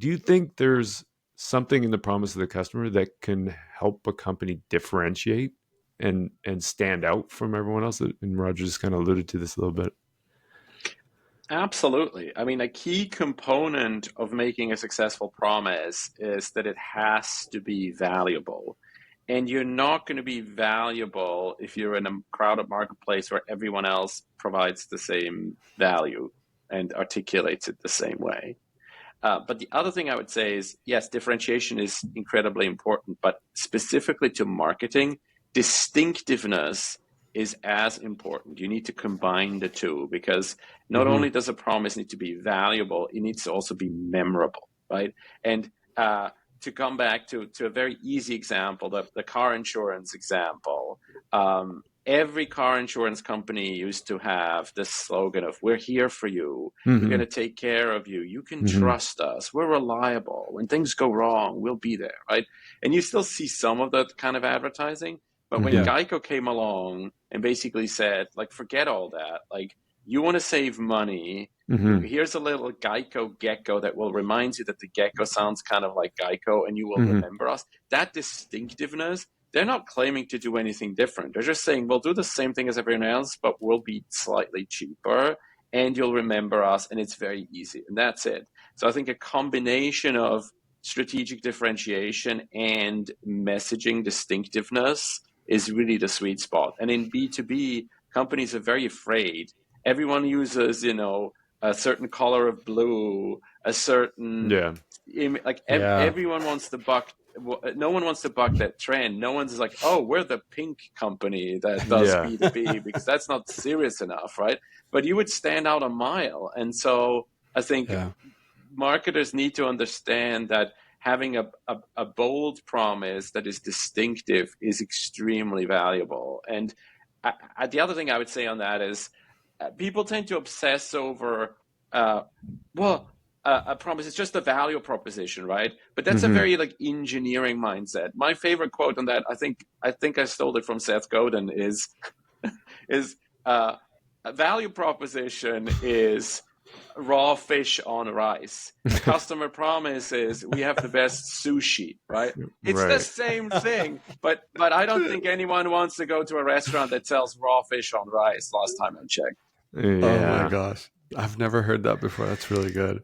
do you think there's something in the promise of the customer that can help a company differentiate and stand out from everyone else? And Roger just kind of alluded to this a little bit. Absolutely. I mean, a key component of making a successful promise is that it has to be valuable. And you're not going to be valuable if you're in a crowded marketplace where everyone else provides the same value and articulates it the same way. But the other thing I would say is, yes, differentiation is incredibly important, but specifically to marketing, distinctiveness is as important. You need to combine the two, because not only does a promise need to be valuable, it needs to also be memorable, right? And to come back to a very easy example, the car insurance example, every car insurance company used to have this slogan of, we're here for you. We're going to take care of you. You can trust us. We're reliable. When things go wrong, we'll be there, right? And you still see some of that kind of advertising. But when Geico came along and basically said, like, forget all that. Like, you want to save money. Here's a little Geico gecko that will remind you that the gecko sounds kind of like Geico, and you will remember us. That distinctiveness, they're not claiming to do anything different. They're just saying, we'll do the same thing as everyone else, but we'll be slightly cheaper, and you'll remember us, and it's very easy. And that's it. So I think a combination of strategic differentiation and messaging distinctiveness is really the sweet spot. And in B2B, companies are very afraid. Everyone uses, a certain color of blue, a certain, everyone wants to buck. No one wants to buck that trend. No one's like, oh, we're the pink company that does B2B, because that's not serious enough, right? But you would stand out a mile. And so I think marketers need to understand that having a bold promise that is distinctive is extremely valuable. And the other thing I would say on that is people tend to obsess over, a promise is just a value proposition, right? But that's a very engineering mindset. My favorite quote on that, I think I stole it from Seth Godin, is a value proposition is raw fish on rice. Customer promise is we have the best sushi, right? It's the same thing, but I don't think anyone wants to go to a restaurant that sells raw fish on rice, last time I checked. Oh my gosh. I've never heard that before. That's really good.